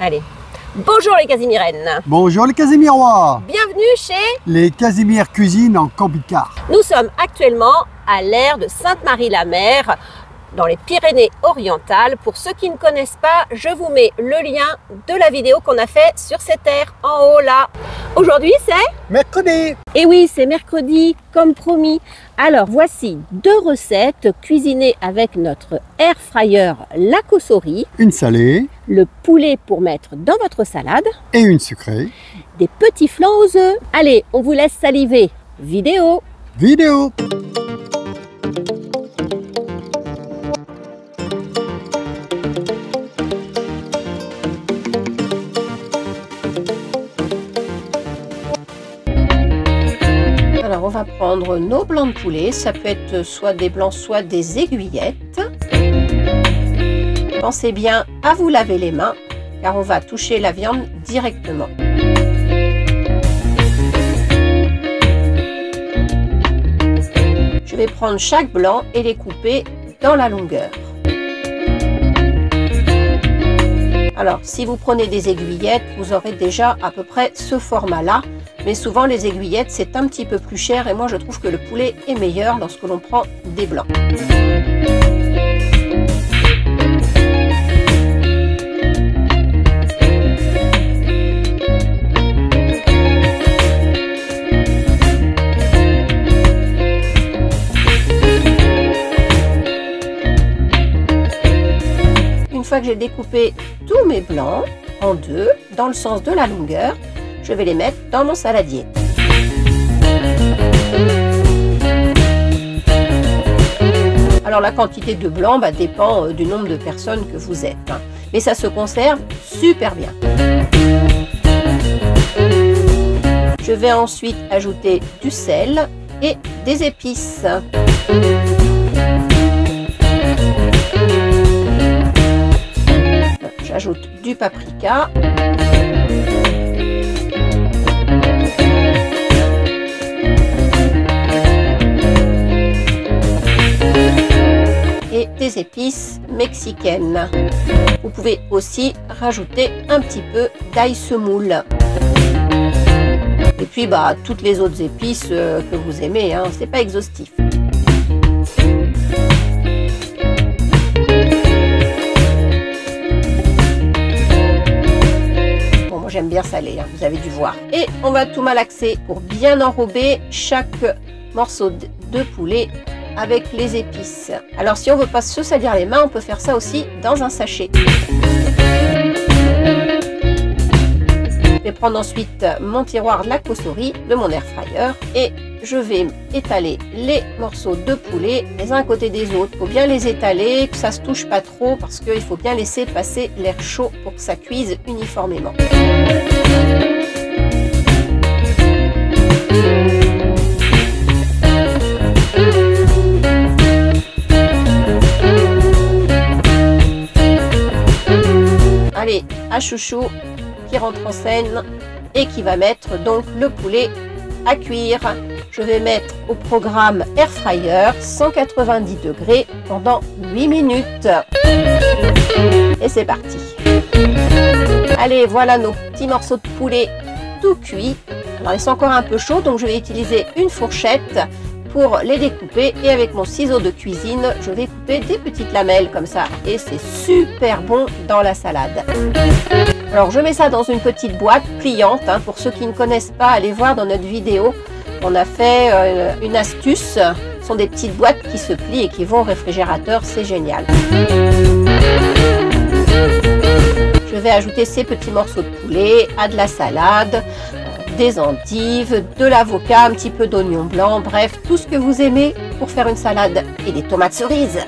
Allez, bonjour les Casimirennes. Bonjour les Casimirois. Bienvenue chez les Casimir Cuisine en camping-car. Nous sommes actuellement à l'aire de Sainte-Marie-la-Mer, dans les Pyrénées-Orientales. Pour ceux qui ne connaissent pas, je vous mets le lien de la vidéo qu'on a fait sur cette aire en haut là. Aujourd'hui c'est mercredi. Et oui, c'est mercredi comme promis. Alors voici deux recettes cuisinées avec notre air fryer La Cossorie. Une salée. Le poulet pour mettre dans votre salade. Et une sucrée. Des petits flancs aux œufs. Allez, on vous laisse saliver. Vidéo. Vidéo. Alors on va prendre nos blancs de poulet, ça peut être soit des blancs soit des aiguillettes. Pensez bien à vous laver les mains car on va toucher la viande directement. Je vais prendre chaque blanc et les couper dans la longueur. Alors si vous prenez des aiguillettes, vous aurez déjà à peu près ce format-là. Mais souvent les aiguillettes c'est un petit peu plus cher et moi je trouve que le poulet est meilleur lorsque l'on prend des blancs. Une fois que j'ai découpé tous mes blancs en deux dans le sens de la longueur, je vais les mettre dans mon saladier. Alors la quantité de blanc dépend du nombre de personnes que vous êtes. Mais ça se conserve super bien. Je vais ensuite ajouter du sel et des épices. J'ajoute du paprika. Et des épices mexicaines. Vous pouvez aussi rajouter un petit peu d'ail semoule. Et puis toutes les autres épices que vous aimez, c'est pas exhaustif. Bon, moi j'aime bien salé, vous avez dû voir. Et on va tout malaxer pour bien enrober chaque morceau de poulet avec les épices. Alors si on veut pas se salir les mains, on peut faire ça aussi dans un sachet. Je vais prendre ensuite mon tiroir de La Cossorie de mon air fryer et je vais étaler les morceaux de poulet les uns à côté des autres. Il faut bien les étaler, que ça se touche pas trop parce qu'il faut bien laisser passer l'air chaud pour que ça cuise uniformément. Allez, à chouchou qui rentre en scène et qui va mettre donc le poulet à cuire. Je vais mettre au programme air fryer 190 degrés pendant 8 minutes. Et c'est parti. Allez, voilà nos petits morceaux de poulet tout cuits. Alors ils sont encore un peu chauds, donc je vais utiliser une fourchette pour les découper et avec mon ciseau de cuisine je vais couper des petites lamelles comme ça et c'est super bon dans la salade. Alors je mets ça dans une petite boîte pliante, pour ceux qui ne connaissent pas, allez voir dans notre vidéo, on a fait une astuce, ce sont des petites boîtes qui se plient et qui vont au réfrigérateur, c'est génial. Je vais ajouter ces petits morceaux de poulet à de la salade, des endives, de l'avocat, un petit peu d'oignon blanc, bref, tout ce que vous aimez pour faire une salade et des tomates cerises.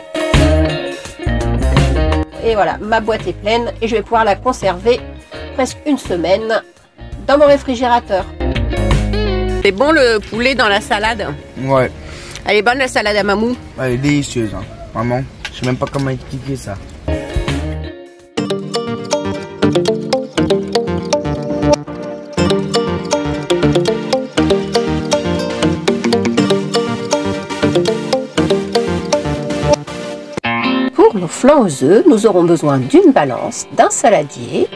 Et voilà, ma boîte est pleine et je vais pouvoir la conserver presque une semaine dans mon réfrigérateur. C'est bon le poulet dans la salade? Ouais. Elle est bonne la salade à mamou? Elle est délicieuse, vraiment. Je sais même pas comment expliquer ça. Pour nos flancs aux œufs, nous aurons besoin d'une balance, d'un saladier,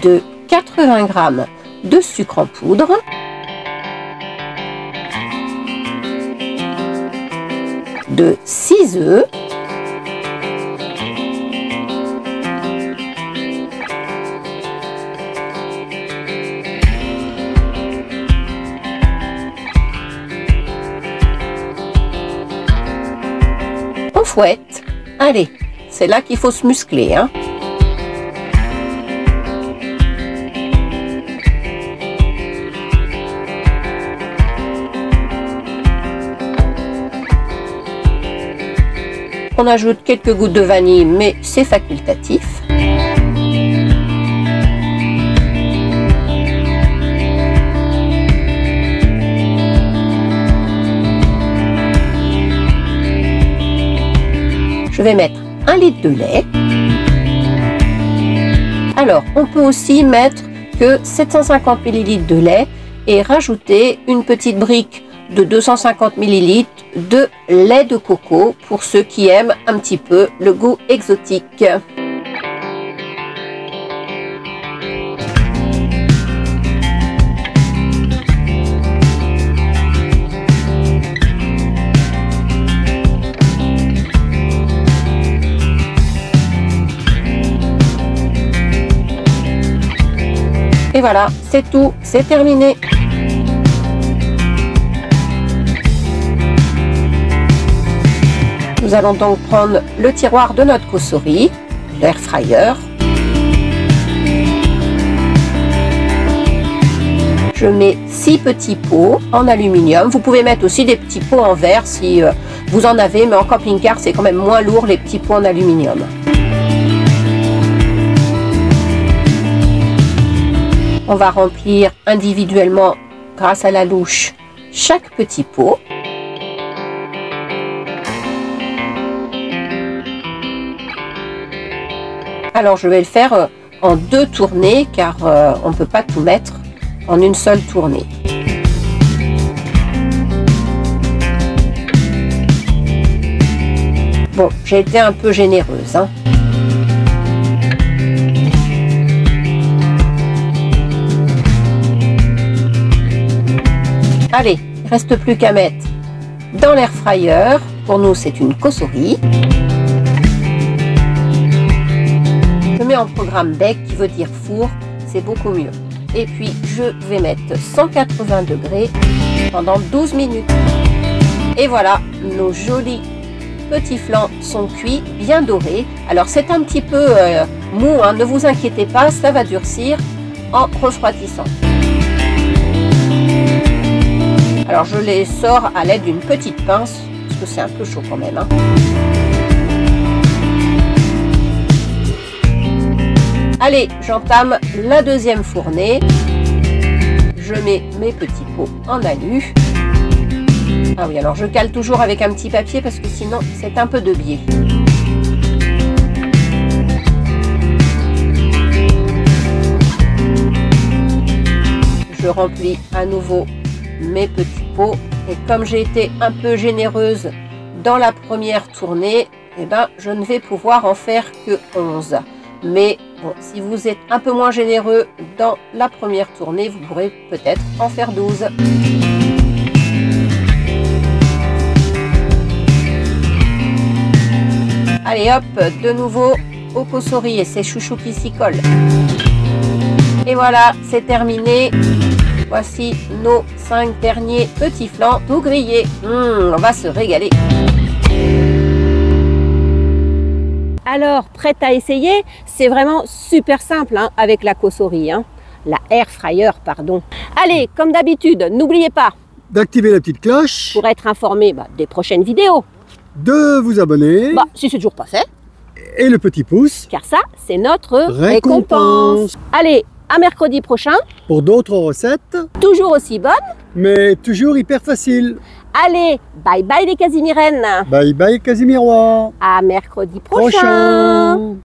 de 80 g de sucre en poudre, de 6 œufs, on fouette. Allez, c'est là qu'il faut se muscler, hein. On ajoute quelques gouttes de vanille, mais c'est facultatif. Je vais mettre 1 litre de lait. Alors, on peut aussi mettre que 750 ml de lait et rajouter une petite brique de 250 ml de lait de coco pour ceux qui aiment un petit peu le goût exotique. Et voilà, c'est tout, c'est terminé. Nous allons donc prendre le tiroir de notre causerie, l'air fryer. Je mets 6 petits pots en aluminium. Vous pouvez mettre aussi des petits pots en verre si vous en avez, mais en camping-car, c'est quand même moins lourd les petits pots en aluminium. On va remplir individuellement, grâce à la louche, chaque petit pot. Alors je vais le faire en 2 tournées car on ne peut pas tout mettre en une seule tournée. Bon, j'ai été un peu généreuse, hein. Allez, il ne reste plus qu'à mettre dans l'air fryer. Pour nous, c'est une causerie. Je mets en programme bec qui veut dire four, c'est beaucoup mieux. Et puis je vais mettre 180 degrés pendant 12 minutes. Et voilà, nos jolis petits flancs sont cuits, bien dorés. Alors c'est un petit peu mou, hein, ne vous inquiétez pas, ça va durcir en refroidissant. Alors je les sors à l'aide d'une petite pince, parce que c'est un peu chaud quand même, hein. Allez, j'entame la deuxième fournée. Je mets mes petits pots en alu. Ah oui, alors je cale toujours avec un petit papier parce que sinon c'est un peu de biais. Je remplis à nouveau mes petits pots et comme j'ai été un peu généreuse dans la première tournée, eh ben, je ne vais pouvoir en faire que 11. Mais bon, si vous êtes un peu moins généreux dans la première tournée, vous pourrez peut-être en faire 12. Allez hop, de nouveau au causerie et c'est chouchou qui s'y colle. Et voilà, c'est terminé. Voici nos 5 derniers petits flancs tout grillés. On va se régaler. Alors, prête à essayer? C'est vraiment super simple hein, avec la causerie, hein. La air fryer, pardon. Allez, comme d'habitude, n'oubliez pas d'activer la petite cloche, pour être informé des prochaines vidéos, de vous abonner, si c'est toujours pas fait, et le petit pouce, car ça, c'est notre récompense. Allez, à mercredi prochain, pour d'autres recettes, toujours aussi bonnes, mais toujours hyper faciles. Allez, bye bye les Casimirennes. Bye bye Casimirois. À mercredi prochain.